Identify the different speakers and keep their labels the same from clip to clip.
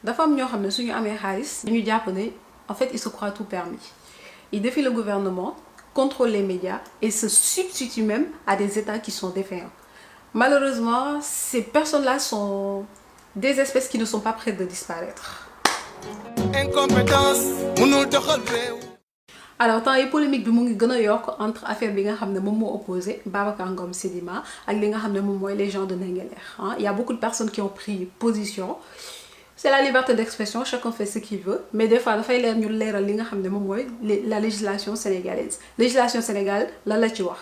Speaker 1: dafa am ñoo xam ne suñu amee xaalis dañu jàpp ne en fait ils se croient tout permis. Ils défient le gouvernement, contrôlent les médias et se substituent même à des États qui sont défaillants. Malheureusement, ces personnes-là sont des espèces qui ne sont pas prêtes de disparaître. Incompétence, alors temps yi polémique bi mu ngi gën a yokk entre affaire bi nga xam ne moom moo opposé Babacar Ngom Sedima ak li nga xam ne moom mooy les gens de Ndingler. Il y a beaucoup de personnes qui ont pris position. C'est la liberté d'expression, chacun fait ce qu'il veut, mais des fois dafay leer ñu leeral li nga xam ne moom mooy la législation sénégalaise. Législation sénégalaise lan la ci wax.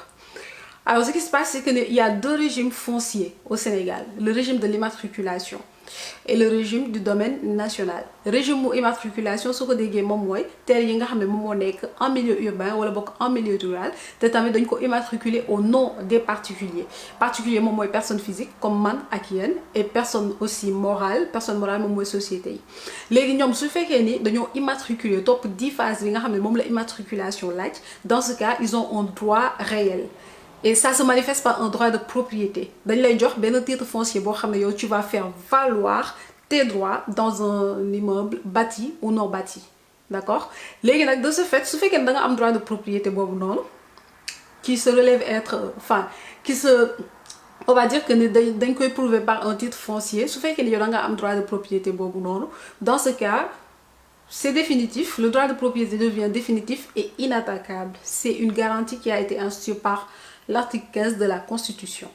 Speaker 1: Alors ce qui se passe c'est que il y a deux régimes fonciers au Sénégal, le régime de l'immatriculation et le régime du domaine national. Régime mu immatriculation su ko déggee moom mooy terre yi nga xam ne moom moo nekk en milieu urbain wala bokk en milieu rural te tamit dañ ko immatriculer au nom des particuliers. Particulier moom mooy personne physique comme man ak yéen et personne aussi morale moom mooy société yi. léegi ñoom su fekkee ni dañoo immatriculer topp 10 phases yi nga xam ne moom la immatriculation laaj, dans ce cas ils ont un droit réel. Et ça se manifeste par un droit de propriété. Dañ lay jox benn titre foncier boo xam ne yow tu vas faire valoir tes droits dans un immeuble bâti ou non bâti. D'accord? Léegi nag de ce fait su fekkee da nga am droit de propriété boobu noonu qui se relève on va dire que ni dañ koy prouver par un titre foncier su fekkee ni yow da nga am droit de propriété boobu noonu dans ce cas c'est définitif, le droit de propriété devient définitif et inattaquable. C'est une garantie qui a été instituée par l'article 15 de la Constitution.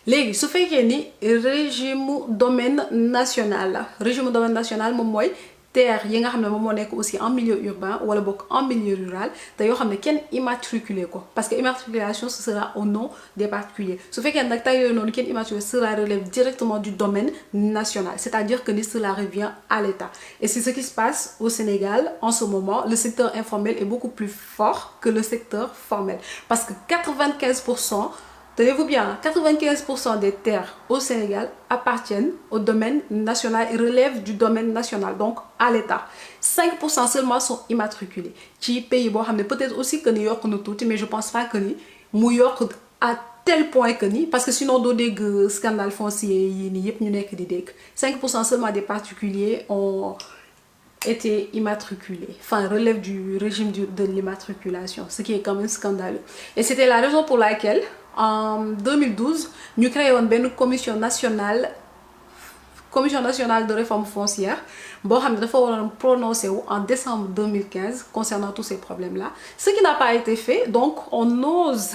Speaker 1: Léegi su fekkee ni régime domaine national la régime domaine national moom mooy terre yi nga xam ne moom moo nekk aussi en milieu urbain wala bokk en milieu rural te yoo xam ne kenn immatriculé ko parce que immatriculation ce sera au nom des particuliers su fekkee nag tey yooyu noonu kenn immatriculé cela relève directement du domaine national, c'est-à-dire que cela revient à l'État. Et c'est ce qui se passe au Sénégal en ce moment. Le secteur informel est beaucoup plus fort que le secteur formel parce que 95%, tenez-vous bien, 95% des terres au Sénégal appartiennent au domaine national et relèvent du domaine national, donc à l'État. 5% seulement sont immatriculés. Ci pays boo xam ne peut-être aussi que ni yokk na tuuti, mais je pense pas que ni mu yokk à tel point que ni parce que sinon doo dégg scandale foncier yi nii yëpp ñu nekk di dégg. 5% seulement des particuliers ont été immatriculés, enfin relève du régime de l'immatriculation, ce qui est quand même scandaleux. Et c'était la raison pour laquelle en 2012 ñu créé woon benn commission nationale de réforme foncière boo xam ne dafa waroon prononcé wu en décembre 2015 concernant tous ces problèmes là, ce qui n'a pas été fait. Donc on ose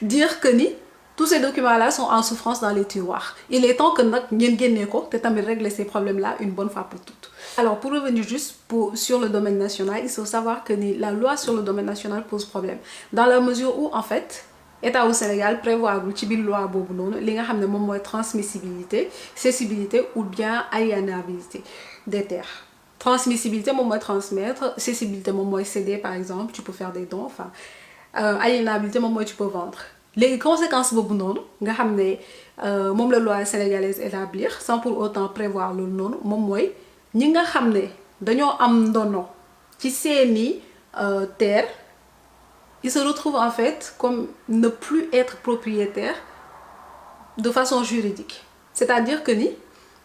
Speaker 1: dire que ni tous ces documents là sont en souffrance dans les tiroirs. Il est temps que nag ngeen génnee ko te tamit régler ces problèmes là une bonne fois pour toutes. Alors pour revenir juste sur le domaine national, il faut savoir que ni la loi sur le domaine national pose problème dans la mesure où en fait État au Sénégal prévoit ci biir loi boobu noonu li nga xam ne moom mooy transmissibilité, cessibilité ou bien aliénabilité des terres. Transmissibilité moom mooy transmettre, cessibilité moom mooy céder par exemple, tu peux faire des dons, enfin aliénabilité moom mooy tu peux vendre. Les conséquences boobu noonu nga xam ne moom la loi sénégalaise établir sans pour autant prévoir loolu noonu moom mooy ñi nga xam ne dañoo am ndono ci seeni terre. Ils se retrouvent en fait comme ne plus être propriétaires de façon juridique. C'est-à-dire que ni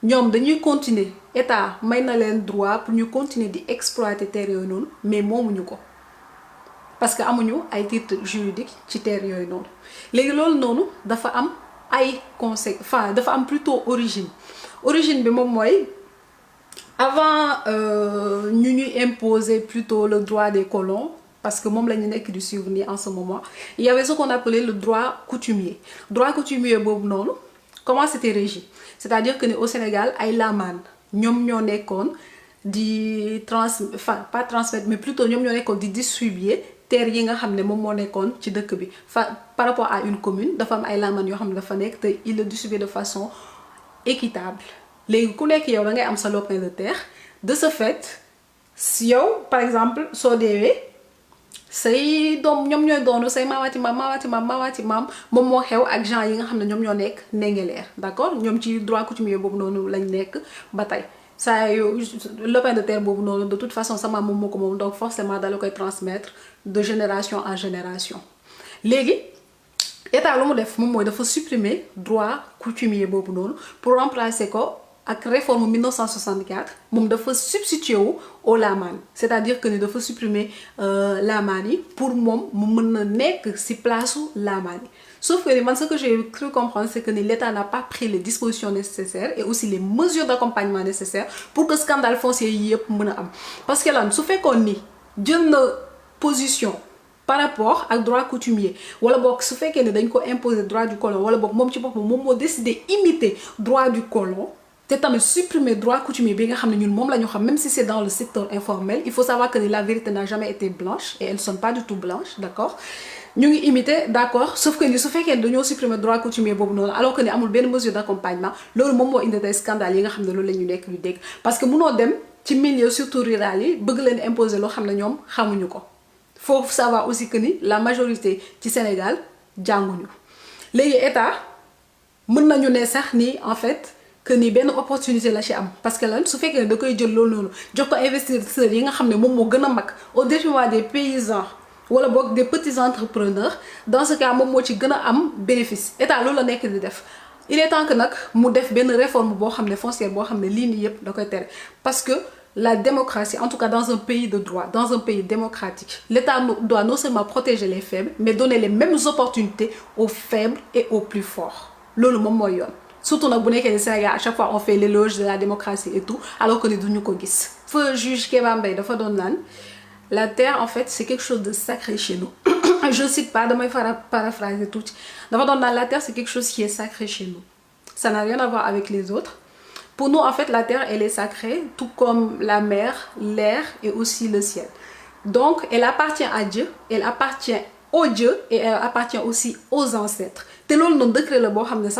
Speaker 1: ñoom dañuy continuer état may na leen droit pour ñu continuer di exploiter terre yooyu noonu mais moomuñu ko parce que amuñu ay titre juridique ci terre yooyu noonu. léegi loolu noonu dafa am ay enfin dafa am plutôt origine bi moom mooy avant ñu ñuy imposer plutôt le droit des colons. Parce que moom la ñu nekk di suivre nii en ce moment, il y avait ce qu'on appelait le droit coutumier. Droit coutumier boobu noonu comment c'était régi, c'est-à-dire que au Sénégal ay lamaan ñoom ñoo nekkoon di pas transmettre mais plutôt ñoom ñoo nekkoon di distribuer terre yi nga xam ne moom moo nekkoon ci dëkk bi par rapport à une commune dafa am ay lamaan yoo xam ne dafa nekk te il le distribue de façon équitable. léegi ku nekk yow da ngay am sa lopin de terre. De ce fait si yow par exemple soo deewee say doom ñoom ñooy doonu say maamaati maam moom moo xew ak gens yi nga xam ne ñoom ñoo nekk Ndingler, d'accord, ñoom ci droit coutumier boobu noonu lañ nekk ba tey saa yow lopin de terre boobu noonu de toute façon sama moom moo ko moom donc forcément dala koy transmettre de génération en génération. léegi état lu mu def moom mooy dafa supprimer droit coutumier boobu noonu pour remplacer ko ak réforme 1964 moom dafa substitué wu au lamaan c'est-à-dire que ni dafa supprimer lamaan yi pour moom mu mën na nekk ci place u lamaan yi sauf que man ce que j'ai cru comprendre c'est que ni l'État n'a pas pris les dispositions nécessaires et aussi les mesures d'accompagnement nécessaires pour que scandale foncier yi yëpp mën a am parce que lan su fekkoon ni jël na position par rapport ak droit coutumier wala boog su fekkee ne dañ ko imposer droit du colon wala boog moom ci boppam moom moo décidé imiter droit du colon te tamit supprimer droit coutumier bi nga xam ne ñun moom la ñu xam même si c'est dans le secteur informel il faut savoir que la vérité n'a jamais été blanche et elles ne sont pas du tout blanches d'accord ñu ngi imiter d'accord sauf que ni su fekkee ne dañoo supprimer droit coutumier boobu noonu alors que ni amul benn mesure d'accompagnement loolu moom moo indi tey scandale yi nga xam ne loolu la ñu nekk ñu dégg parce que munoo dem ci milieu surtout rural yi bëgg leen imposer loo xam ne ñoom xamuñu ko faut savoir aussi que ni la majorité ci Sénégal jànguñu léegi état mën nañu ne sax ni en fait que ni benn opportunité la ci am parce que lan su fekkee ne da koy jël loolu noonu jox ko investisseurs yi nga xam ne moom moo gën a mag au détriment des paysans wala boog des petits entrepreneurs dans ce cas moom moo ci gën a am bénéfice état loolu la nekk di def il est temps que nag mu def benn réforme boo xam ne foncière boo xam ne lii nii yëpp da koy tere parce que la démocratie, en tout cas dans un pays de droit, dans un pays démocratique, l'État doit non seulement protéger les faibles, mais donner les mêmes opportunités aux faibles et aux plus forts. Lolo mom moy yoon. Surtout nak bu nekké ni Sénégal à chaque fois on fait l'éloge de la démocratie et tout, alors que ni duñu ko gis. Feu juge Kéba Mbaye dafa don nan la terre en fait c'est quelque chose de sacré chez nous. Je cite pas, damay paraphraser tout. Dafa don nan la terre c'est quelque chose qui est sacré chez nous. Ça n'a rien à voir avec les autres. Pour nous, en fait, la terre, elle est sacrée, tout comme la mer, l'air et aussi le ciel. Donc, elle appartient à Dieu, elle appartient au Dieu et elle appartient aussi aux ancêtres. C'est le décret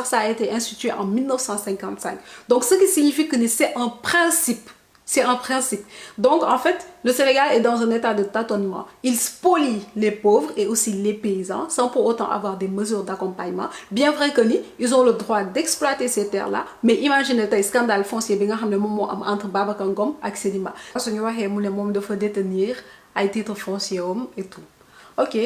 Speaker 1: ça a été institué en 1955. Donc, ce qui signifie que c'est un principe. C'est un principe. Donc, en fait, le Sénégal est dans un état de tâtonnement. Il spolie les pauvres et aussi les paysans sans pour autant avoir des mesures d'accompagnement. Bien vrai que ils ont le droit d'exploiter ces terres-là, mais imaginez un scandale foncier entre Babacar Ngom et Sedima. Parce que nous avons détenir à titre foncier et tout. Ok,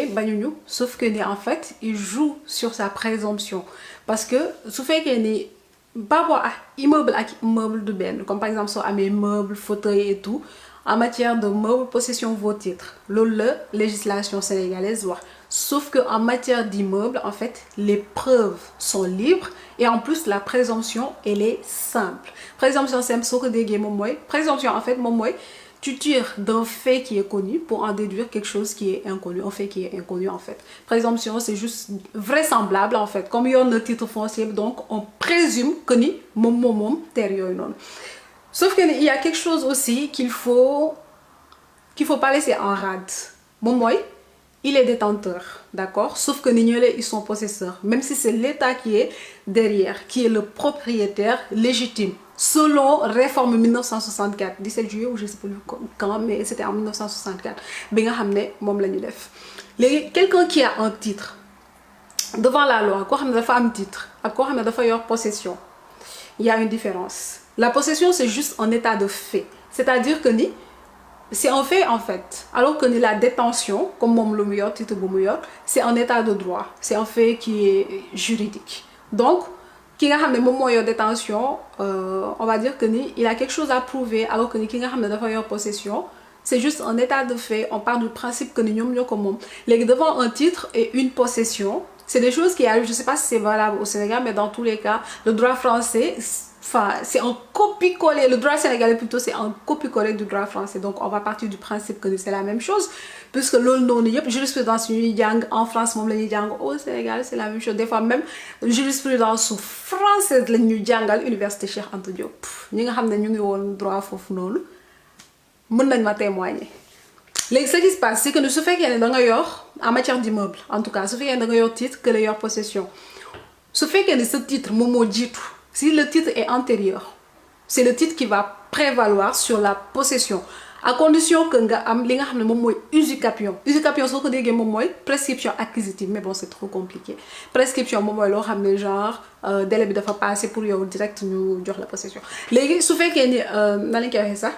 Speaker 1: sauf que en fait, il joue sur sa présomption. Parce que, sauf que par rapport à immeuble de ben, comme par exemple sur mes meubles, fauteuils et tout, en matière de meubles, possession vos titres, la législation sénégalaise voit. Sauf que en matière d'immeubles, en fait, les preuves sont libres et en plus la présomption elle est simple. Présomption simple, ce que des présomption en fait, tu tires d'un fait qui est connu pour en déduire quelque chose qui est inconnu, un fait qui est inconnu en fait. Présomption, c'est juste vraisemblable en fait. Comme il y a un titre foncier, donc on présume que ni mom terre non. Sauf qu'il y a quelque chose aussi qu'il faut pas laisser en rade. Il est détenteur, d'accord? Sauf que ils sont possesseurs. Même si c'est l'État qui est derrière, qui est le propriétaire légitime. Selon réforme 1964, 17 juillet ou je ne sais plus quand, mais c'était en 1964. Quelqu'un qui a un titre, devant la loi, quoi un titre, à quoi possession, il y a une différence. La possession, c'est juste un état de fait. C'est-à-dire que c'est un fait en fait. Alors que la détention, comme le meilleur titre, c'est un état de droit. C'est un fait qui est juridique. Donc, qui a un moment de détention, on va dire que il a quelque chose à prouver, alors que qui a une possession, c'est juste un état de fait. On part du principe que nous sommes devant un titre et une possession, c'est des choses qui arrivent. Je ne sais pas si c'est valable au Sénégal, mais dans tous les cas, le droit français, c'est un copie-coller. Le droit sénégalais plutôt, c'est un copie-coller du droit français. Donc, on va partir du principe que c'est la même chose. Puisque la jurisprudence en France, au Sénégal, c'est la même chose. Des fois, même jurisprudence française, l'université Cheikh Anta Diop. Nous savons que nous avons le droit à nous pouvons témoigner. Ce qui se passe, c'est que nous faisons en matière d'immeuble, en tout cas, ce fait qu'il y a un titre que il possession. Ce fait que ce titre, si le titre est antérieur, c'est le titre qui va prévaloir sur la possession. À condition que nga am li nga xamné mom moy usucapion. Usucapion soko déggé mom moy prescription acquisitive, mais bon c'est trop compliqué. Prescription mom moy lo xamné genre délai bi dafa passer pour yow direct ñu jox la possession. Légui su féké ni na lañ koy waxé ça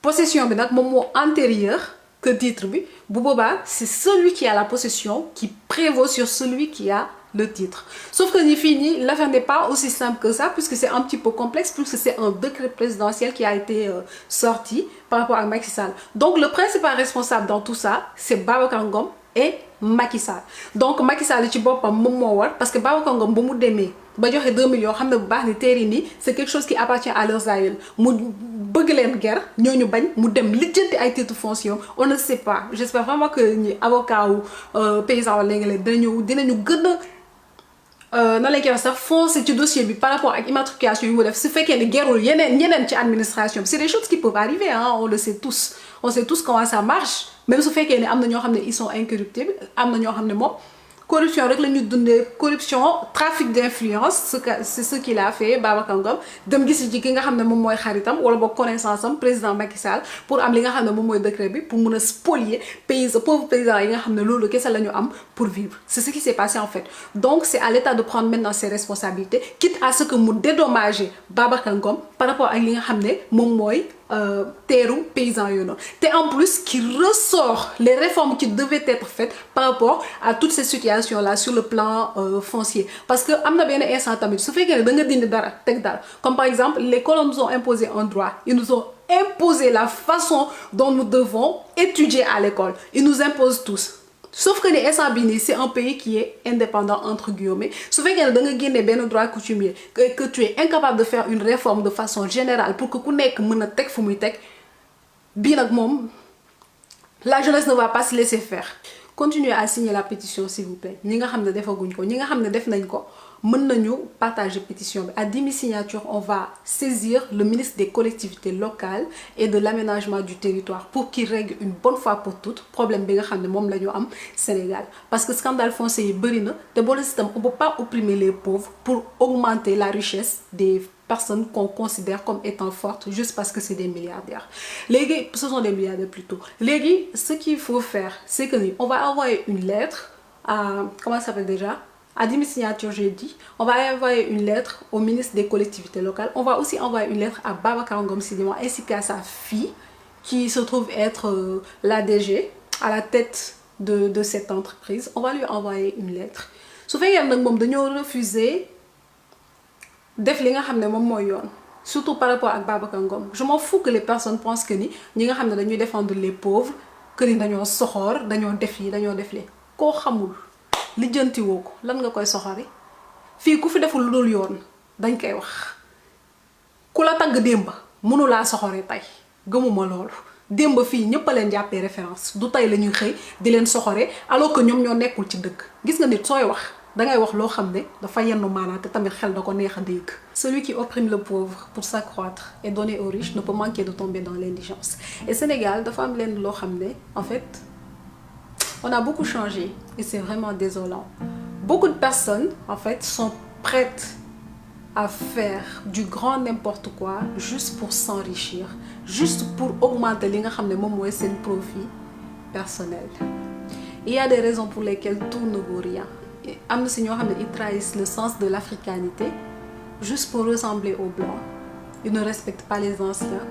Speaker 1: possession bi nak mom mo antérieur que titre bi bu boba c'est celui qui a la possession qui prévaut sur celui qui a le titre. Sauf que ni fini, l'affaire n'est pas aussi simple que ça, puisque c'est un petit peu complexe, puisque c'est un décret présidentiel qui a été sorti par rapport à Macky Sall. Donc le principal responsable dans tout ça, c'est Babacar Ngom et Macky Sall. Donc Macky Sall ci boppam moom moo war, parce que Babacar Ngom ba mu demee ba joxe 2 millions xam ne bu baax ni teeri nii c'est quelque chose qui appartient à leurs aïeux mu bëgg leen guerre ñooñu bañ mu dem lijjanti ay titres fonciers on ne sait pas. J'espère vraiment que ñi avocat wu paysan wala léegi dinañu gën a nan lañ koy wax sax foncer ci dossier bi par rapport ak immatriculation yu mu def su fekkee ne gerul ñeneen ci administration bi. C'est des choses qui peuvent arriver, hein, on le sait tous. On sait tous comment ça marche. Même su fekkee ne am na ñoo xam ne ils sont incorruptibles, am na ñoo xam ne moom corruption rek la ñu dundee, corruption, trafic d'influence, c'est ce qu'il a fait Babacar Ngom dem gis ci ki nga xam ne moom mooy xaritam wala boog connaissance am président Macky Sall pour am li nga xam ne moom mooy décret bi pour mun a spolier pauvres paysans yi nga xam ne loolu kese la ñu am pour vivre. C'est ce qui s'est passé en fait. Donc c'est à l'État de prendre maintenant ses responsabilités, quitte à ce que mu dédommager Babacar Ngom par rapport ak li nga xam ne moom mooy teeru paysan yooyu noonu. Te en plus qui ressort les réformes qui devaient être faites par rapport à toutes ces situations là sur le plan foncier. Parce que am na benn instant tamit su fekkee ne da nga dindi dara teg dara, comme par exemple les colons nous ont imposé un droit, ils nous ont imposé la façon dont nous devons étudier à l'école, ils nous imposent tous. Sauf que les SABINI, c'est un pays qui est indépendant entre guillemets. Sauf que dans le droit coutumier, que tu es incapable de faire une réforme de façon générale pour que tu aies la jeunesse ne va pas se laisser faire. Continuez à signer la pétition s'il vous plaît. Ñi nga xam ne defaguñ ko, ñi nga xam ne def nañ ko, mën nañu partager pétition bi. À 10 000 signatures, on va saisir le ministre des collectivités locales et de l'aménagement du territoire pour qu'il règle une bonne fois pour toutes problème bi nga xam ne moom la ñu am Sénégal. Parce que scandale foncier yi bëri na te boo le système on peut pas opprimer les pauvres pour augmenter la richesse des personnes qu'on considère comme étant fortes juste parce que c'est des milliardaires. Légui, ce sont des milliardaires plutôt. Légui, ce qu'il faut faire, c'est que on va envoyer une lettre à, comment ça s'appelle déjà? À 10 000 signatures, j'ai dit. On va envoyer une lettre au ministre des collectivités locales. On va aussi envoyer une lettre à Babacar Ngom Sidima ainsi qu'à sa fille qui se trouve être la DG à la tête de cette entreprise. On va lui envoyer une lettre. Sauf que nous avons refusé def li nga xam ne moom mooy yoon surtout par rapport ak Babacar Ngom. Je m'en fous que les personnes pensent que ni ñi nga xam ne dañuy défendre les pauvres que ni dañoo soxor dañoo def yi dañoo def li koo xamul lijjanti woo ko lan nga koy soxori fii ku fi deful lu dul yoon dañ koy wax ku la tagg démb mënu laa soxore tey gëmuma loolu démb fii ñëpp a leen jàppee référence du tey la ñuy xëy di leen soxore alors que ñoom ñoo nekkul ci dëgg gis nga nit sooy wax dangay wax loo xam ne dafa yenn maanaa te tamit xel da ko neex a dégg. Celui qui opprime le pauvre pour s'accroître et donner aux riches ne peut manquer de tomber dans l'indigence. Et Sénégal dafa am leen loo xam ne en fait on a beaucoup changé et c'est vraiment désolant. Beaucoup de personnes en fait sont prêtes à faire du grand n'importe quoi juste pour s'enrichir, juste pour augmenter li nga xam ne moom mooy seen profit personnel. Il y a des raisons pour lesquelles tout ne vaut rien. Am na si ñoo xam ne ils trahissent le sens de l'africanité juste pour ressembler aux blancs. Ils ne respectent pas les anciens.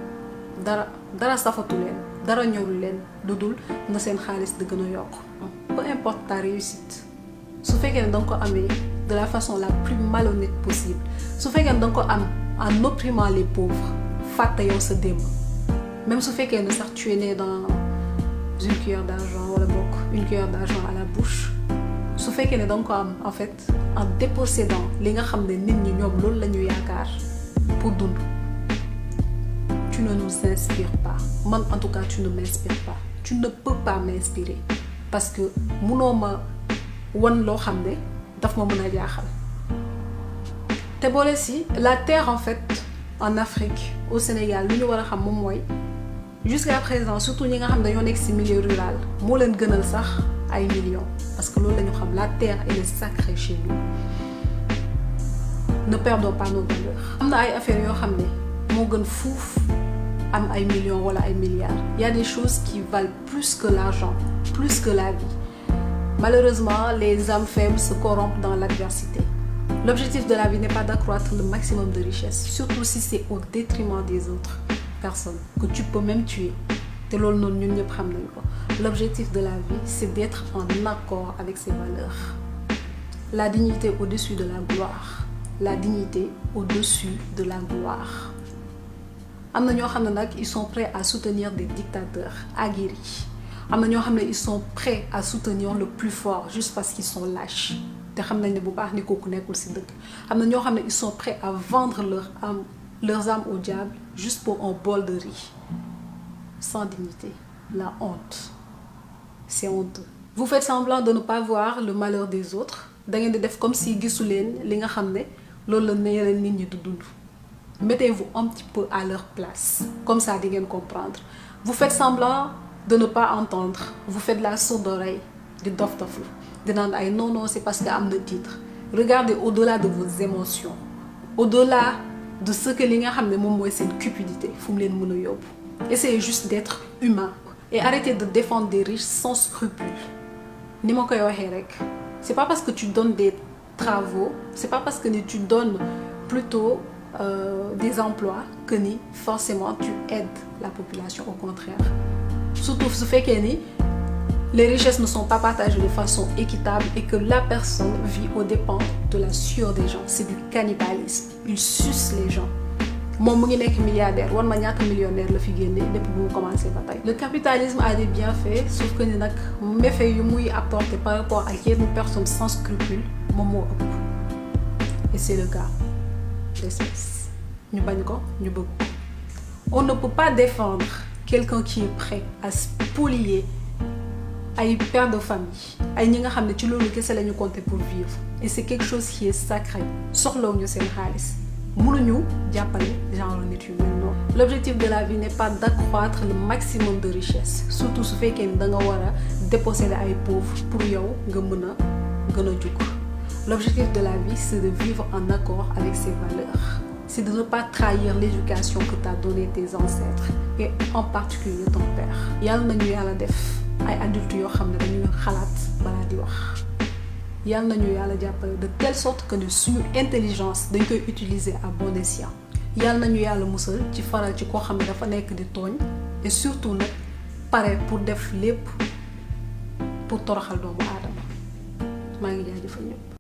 Speaker 1: dara safatu leen dara ñorul leen lu dul na seen xaalis di gën a yokk. Peu importe ta réussite su fekkee ne danga ko amee de la façon la plus malhonnête possible su fekkee ne danga ko am en opprimant les pauvres fàtte yow sa démb même su fekkee ne sax tu es né dans une cuillère d'argent wala bokk une cuillère d'argent à la bouche. su fekkee ne danga ko am en fait en dépossédant li nga xam ne nit ñi ñoom loolu la ñu yaakaar pour dund tu ne nous inspires pas man en tout cas tu ne m'inspires pas tu ne peux pas m'inspirer parce que munoo ma wan loo xam ne daf ma mën a jaaxal te boole si la terre en fait en Afrique au Sénégal li ñu war a xam moom mooy jusqu'à présent surtout ñi nga xam ne dañoo nekk ci milieu rural moo leen gënal sax ay millions parce que loolu la ñu xam la terre elle est sacrée chez nous ne perdons pas nos valeurs. am na ay affaires yoo xam ne moo gën fuuf am ay millions wala ay milliards. Il y a des choses qui valent plus que l'argent, plus que la vie. Malheureusement, les âmes faibles se corrompent dans l'adversité. L'objectif de la vie n'est pas d'accroître le maximum de richesse, surtout si c'est au détriment des autres personnes que tu peux même tuer. te loolu noonu ñun ñëpp xam nañ ko. L'objectif de la vie, c'est d'être en accord avec ses valeurs. la dignité au-dessus de la gloire. La dignité au-dessus de la gloire. Am na ñoo xam ne nag ils sont prêts à soutenir des dictateurs aguerris. Am na ñoo xam ne ils sont prêts à soutenir le plus fort juste parce qu'ils sont lâches. Te xam nañ ne bu baax ni kooku nekkul ci dëgg. Am na ñoo xam ne ils sont prêts à vendre leurs âmes au diable juste pour un bol de riz. Sans dignité. La honte. C'est honteux. Vous faites semblant de ne pas voir le malheur des autres. Da ngeen di def comme si gisu leen li nga xam ne loolu la yeneen nit ñi du dund. Mettez-vous un petit peu à leur place. Comme ça, vous allez comprendre. Vous faites semblant de ne pas entendre. Vous faites la sourde oreille. De dof dof. De non, c'est parce qu'il y a un titre. Regardez au-delà de vos émotions. Au-delà de ce que les gens ont, c'est une cupidité. Essayez juste d'être humain. Et arrêtez de défendre des riches sans scrupules. C'est pas parce que tu donnes des travaux, c'est pas parce que tu donnes plutôt des emplois que forcément tu aides la population, au contraire. Surtout ce fait que les richesses ne sont pas partagées de façon équitable et que la personne vit aux dépens de la sueur des gens. C'est du cannibalisme. Ils sucent les gens. Mon milliardaire, one maniaque millionnaire le fi depuis que vous commencez la bataille. Le capitalisme a des bienfaits, sauf que les méfaits sont apportés par rapport à une personne sans scrupules. Et c'est le cas. D'espèce. On ne peut pas défendre quelqu'un qui est prêt à spolier ay père de famille ay ñi nga xamné ci lolu kessé lañu compter pour vivre et c'est quelque chose qui est sacré soxlaw ñu seen xaliss mënuñu jappalé genre nit yu mel non. L'objectif de la vie n'est pas d'accroître le maximum de richesse, surtout su fekkee da nga wara déposséder ay pauvres pour yow nga mëna gëna juk. L'objectif de la vie, c'est de vivre en accord avec ses valeurs. C'est de ne pas trahir l'éducation que t'a donnée tes ancêtres et en particulier ton père. Yalla nañu yalla def ay adultes yoo xam ne dañuy xalaat balaa di wax. Yalla nañu yalla jàppale de telle sorte que suñu intelligence dañ koy utiliser à bon escient. Yalla nañu yalla musal ci faral ci koo xam ne dafa nekk di tooñ et surtout nag pare pour def lépp pour toroxal doomu aadama. Maa ngi jaajëfal ñëpp.